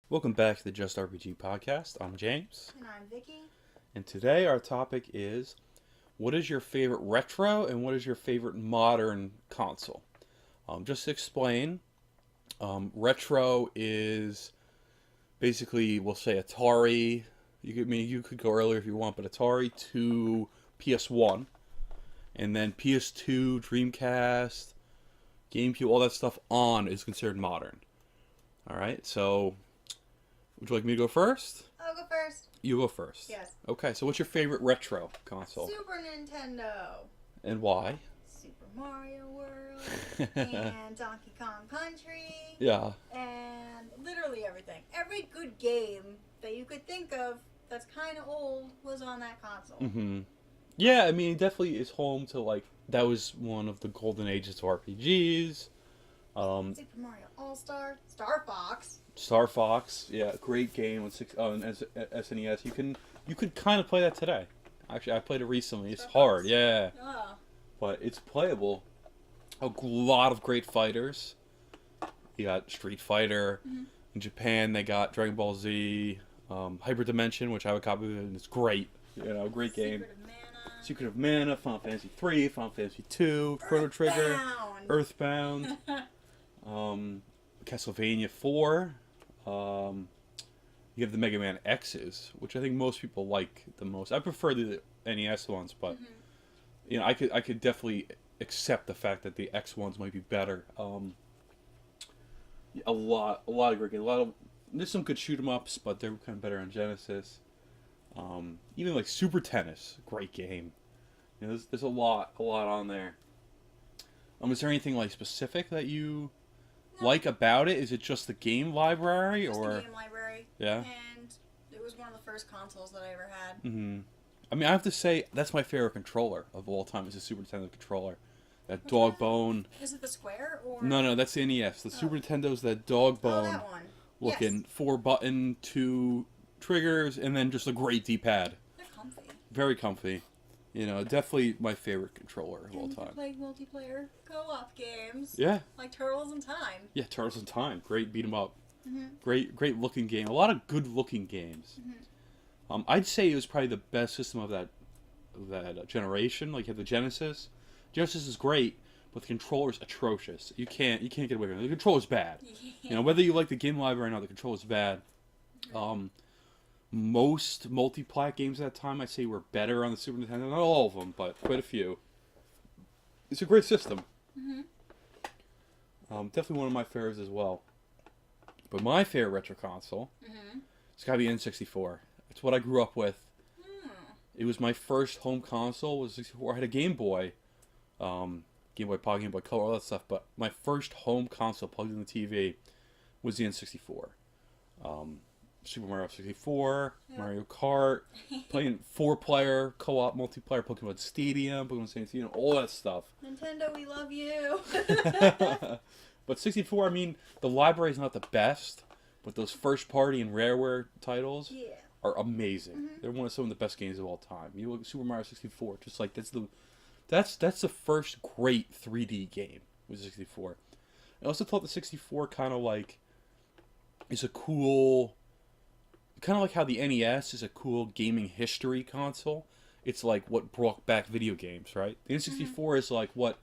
Welcome back to the JustRPG Podcast. I'm James. And I'm Vicky. And today our topic is, what is your favorite retro and what is your favorite modern console? Just to explain, retro is basically, we'll say Atari. You could go earlier if you want, but Atari to PS1. And then PS2, Dreamcast, GameCube, all that stuff on is considered modern. Alright, so would you like me to go first? I'll go first. You go first. Yes. Okay, so what's your favorite retro console? Super Nintendo. And why? Super Mario World. And Donkey Kong Country. Yeah. And literally everything. Every good game that you could think of that's kind of old was on that console. Mm-hmm. Yeah, I mean, it definitely is home to, that was one of the golden ages of RPGs. Super Mario All-Star. Star Fox. Star Fox, yeah, great game on SNES. You could kind of play that today. Actually, I played it recently. It's hard, yeah, but it's playable. A lot of great fighters. You got Street Fighter. Mm-hmm. In Japan, they got Dragon Ball Z, Hyper Dimension, which I have a copy of, and it's great. Great game. Secret of Mana, Final Fantasy 3, Final Fantasy 2, Chrono Trigger, Earthbound, Castlevania 4. You have the Mega Man X's, which I think most people like the most. I prefer the NES ones, but I could definitely accept the fact that the X ones might be better. A lot of great games. There's some good shoot 'em ups, but they're kind of better on Genesis. Even like Super Tennis, great game. There's a lot on there. Is there anything specific that you like about it? Is it just the game library, just or the game library? Yeah. And it was one of the first consoles that I ever had. Mm-hmm. I mean, I have to say that's my favorite controller of all time. Is the Super Nintendo controller. That Which dog one? bone. Is it the square or? No, that's the NES. The Super Nintendo's that dog bone that one. looking, Yes. 4-button, 2 triggers, and then just a great D-pad. They're comfy. Very comfy. Definitely my favorite controller of all And you time. can play multiplayer co-op games. Yeah. Like Turtles in Time. Yeah, Turtles in Time. Great beat 'em up. Mm-hmm. Great looking game. A lot of good looking games. Mm-hmm. I'd say it was probably the best system of that generation. Like you have the Genesis. Genesis is great, but the controller's atrocious. You can't get away from it. The controller's bad. Yeah. Whether you like the game library or not, the controller's bad. Most multi-plat games at that time, I'd say, were better on the Super Nintendo. Not all of them, but quite a few. It's a great system. Mm-hmm. Definitely one of my favorites as well. But my favorite retro console, it's got to be N64. It's what I grew up with. It was my first home console. Was 64. I had a Game Boy, Game Boy Pocket, Game Boy Color, all that stuff. But my first home console plugged in the TV was the N64. Super Mario 64, Mario Kart, playing 4-player co-op multiplayer, Pokemon Stadium, Pokemon Stadium, all that stuff. Nintendo, we love you. But 64, I mean, the library's not the best, but those first-party and Rareware titles are amazing. They're one of some of the best games of all time. You look at Super Mario 64, just like that's the first great 3D game was 64. I also thought the 64 kind of is a cool. Kind of like how the NES is a cool gaming history console. It's like what brought back video games, right? The N64 is like what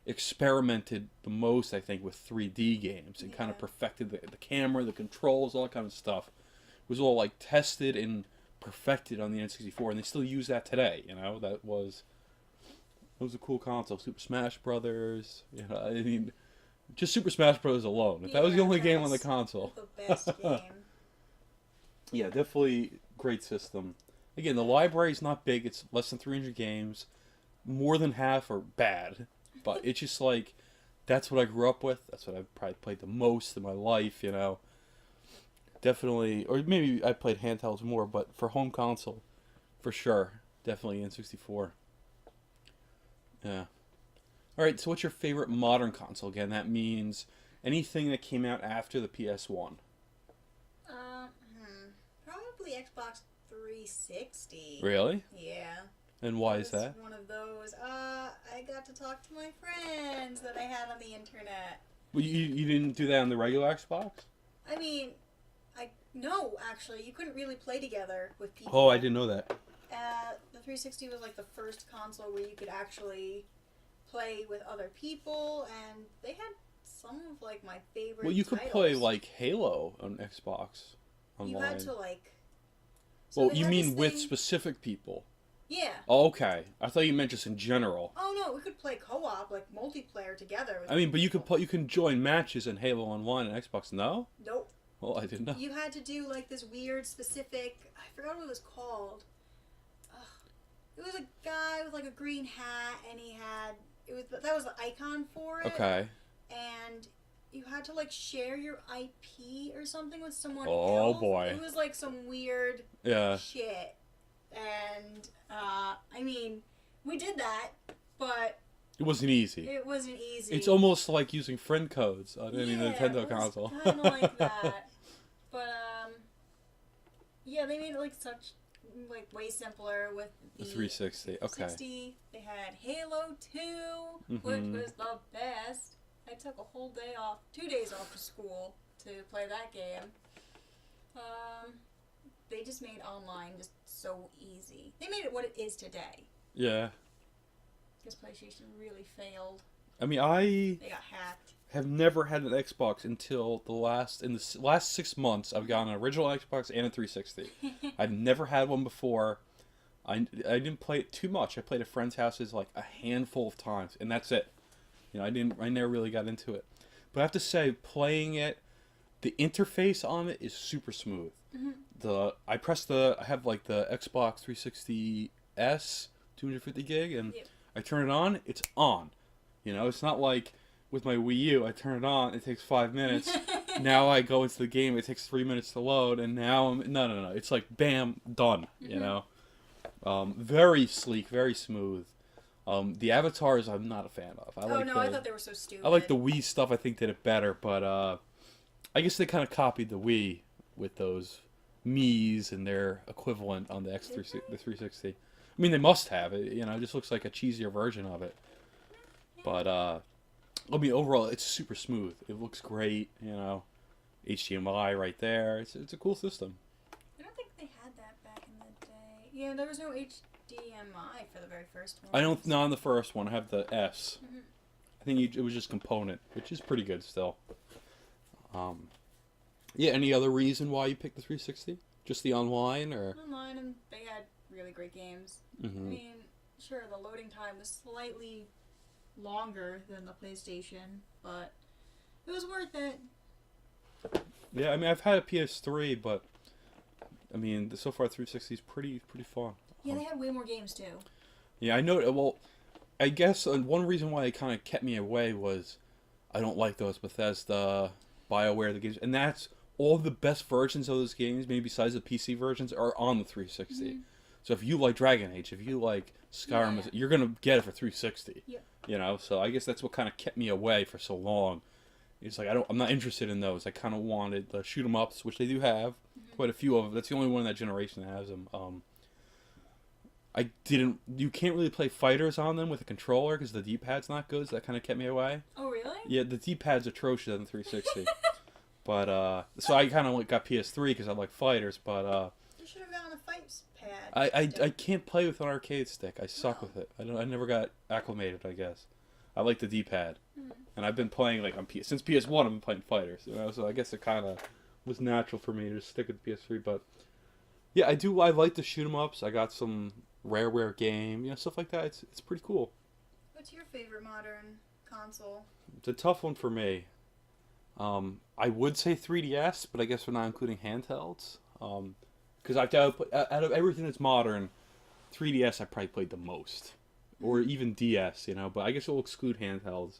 experimented the most, I think, with 3D games and kind of perfected the camera, the controls, all that kind of stuff. It was all tested and perfected on the N64, and they still use that today. It was a cool console. Super Smash Brothers. I mean, just Super Smash Bros. Alone. If that was the only game on the console. The best game. Yeah, definitely great system. Again, the library's not big. It's less than 300 games. More than half are bad. But it's just that's what I grew up with. That's what I probably played the most in my life, Definitely, or maybe I played handhelds more, but for home console, for sure, definitely N64. Yeah. Alright, so what's your favorite modern console? Again, that means anything that came out after the PS1. Probably Xbox 360. Really? Yeah. And why is that? One of those. I got to talk to my friends that I had on the internet. Well, you didn't do that on the regular Xbox? I mean, I No, actually, you couldn't really play together with people. Oh, I didn't know that. The 360 was like the first console where you could actually play with other people, and they had some of like my favorite. Well, you could titles. play like Halo on Xbox online. You had to like. So well, they you had mean this with thing- specific people? Yeah. Oh, okay. I thought you meant just in general. Oh no, we could play co-op, like multiplayer together. With I mean, but you people. could play. You can join matches in Halo Online on Xbox. No. Nope. Well, I didn't know. You had to do like this weird specific. I forgot what it was called. Ugh. It was a guy with like a green hat, and he had that was the icon for it. Okay. And you had to like share your IP or something with someone Oh, else. boy. It was like some weird Yeah. shit. And I mean, we did that, but It wasn't easy. it wasn't easy. It's almost like using friend codes on any Nintendo it was console. Kind of like that. But yeah, they made it like such like way simpler with the 360. Okay. 360. They had Halo 2, which was the best. I took a whole day off, 2 days off of school to play that game. They just made online just so easy. They made it what it is today. Yeah. Because PlayStation really failed. I mean, I They got hacked. have never had an Xbox until the last 6 months. I've got an original Xbox and a 360. I've never had one before. I didn't play it too much. I played at friends' houses like a handful of times, and that's it. You know, I never really got into it. But I have to say, playing it, the interface on it is super smooth. I have like the Xbox 360S 250 gig, and Yep. I turn it on, it's on. You know, it's not like with my Wii U, I turn it on, it takes 5 minutes. Now I go into the game, it takes 3 minutes to load, and now no. It's like bam, done. You know, very sleek, very smooth. The avatars I'm not a fan of. I thought they were so stupid. I like the Wii stuff. I think did it better, but I guess they kind of copied the Wii with those Mii's and their equivalent on the the 360. I mean, they must have it. You know, it just looks like a cheesier version of it. But I mean, overall, it's super smooth. It looks great. You know, HDMI right there. It's a cool system. I don't think they had that back in the day. Yeah, there was no HDMI for the very first one. I don't. Not on the first one. I have the S. I think it was just component, which is pretty good still. Yeah. Any other reason why you picked the 360? Just the online, or? Online, and they had really great games. I mean, sure, the loading time was slightly longer than the PlayStation, but it was worth it. Yeah, I mean, I've had a PS3, but I mean, so far 360 is pretty fun. Yeah, they had way more games too. Yeah, I know. Well, I guess one reason why it kind of kept me away was I don't like those Bethesda, BioWare the games, and that's all the best versions of those games, maybe besides the PC versions, are on the 360. So if you like Dragon Age, if you like Skyrim, you're gonna get it for 360. Yeah. You know, so I guess that's what kind of kept me away for so long. It's like I'm not interested in those. I kind of wanted the shoot 'em ups, which they do have quite a few of them. That's the only one in that generation that has them. You can't really play fighters on them with a controller because the D-pad's not good, so that kind of kept me away. Oh, really? Yeah, the D-pad's atrocious on the 360. But, so I kind of got PS3 because I like fighters, but, You should have gotten a fight pad. I can't play with an arcade stick. I suck with it. I never got acclimated, I guess. I like the D-pad. And I've been playing, like, since PS1, I've been playing fighters, you know, so I guess it kind of was natural for me to just stick with PS3, but, yeah, I like the shoot 'em ups. I got some Rareware game, you know, stuff like that. It's pretty cool. What's your favorite modern console? It's a tough one for me. I would say 3DS, but I guess we're not including handhelds. Because out of everything that's modern, 3DS I probably played the most, or even DS, you know. But I guess we'll exclude handhelds.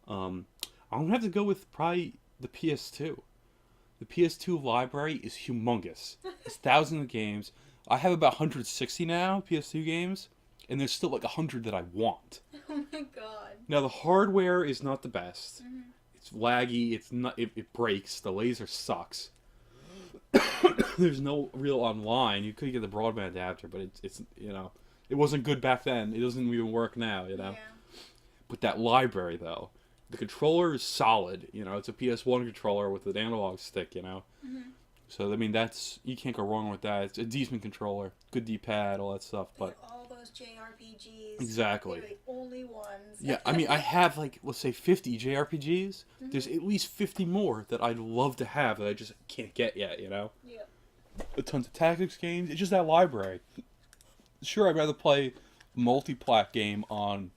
I'm gonna have to go with probably the PS2. The PS2 library is humongous. It's thousands of games. I have about 160 now PS2 games, and there's still like 100 that I want. Oh my god. Now the hardware is not the best. It's laggy. It breaks. The laser sucks. There's no real online. You could get the broadband adapter, but it's you know, it wasn't good back then. It doesn't even work now, you know. Yeah. But that library though, the controller is solid. You know, it's a PS1 controller with an analog stick. You know, So, I mean, you can't go wrong with that. It's a decent controller, good D-pad, all that stuff. But all those JRPGs. Exactly. They're the only ones. Yeah, I mean, I have, like, let's say 50 JRPGs. There's at least 50 more that I'd love to have that I just can't get yet, you know? Yeah. Tons of tactics games. It's just that library. Sure, I'd rather play a multi-plat game on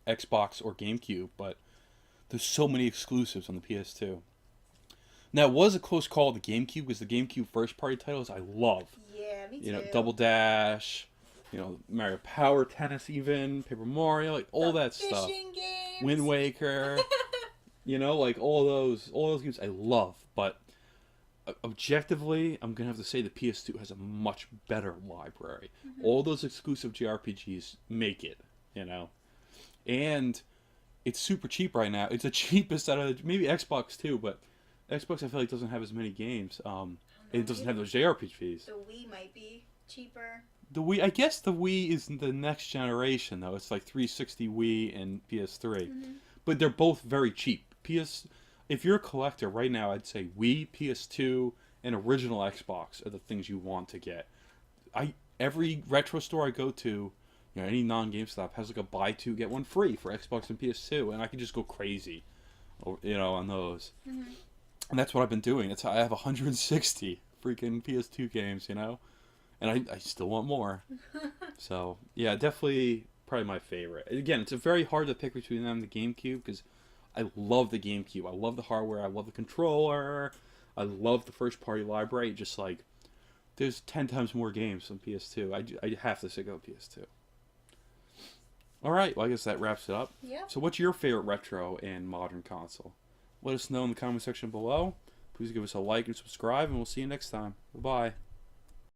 Xbox or GameCube, but there's so many exclusives on the PS2. Now, it was a close call to GameCube because the GameCube first-party titles I love. Yeah, me too. You know, Double Dash, you know, Mario Power Tennis even, Paper Mario, like all that stuff. Fishing games. Wind Waker, you know, like all those games I love. But objectively, I'm going to have to say the PS2 has a much better library. All those exclusive JRPGs make it, you know. And it's super cheap right now. It's the cheapest out of maybe Xbox too, but Xbox I feel like doesn't have as many games. It doesn't have those JRPGs. The Wii might be cheaper. The Wii, I guess the Wii is the next generation though. It's like 360 Wii and PS3, but they're both very cheap. If you're a collector right now, I'd say Wii, PS2, and original Xbox are the things you want to get. Every retro store I go to, you know, any non-GameStop has like a buy two get one free for Xbox and PS2, and I can just go crazy, you know, on those. And that's what I've been doing. I have 160 freaking PS2 games, you know, and I still want more. So yeah, definitely probably my favorite. Again, it's very hard to pick between them and the GameCube because I love the GameCube. I love the hardware. I love the controller. I love the first-party library. Just like there's 10 times more games on PS2. I have to stick with PS2. All right, well I guess that wraps it up. Yeah. So what's your favorite retro and modern console? Let us know in the comment section below. Please give us a like and subscribe, and we'll see you next time. Bye-bye.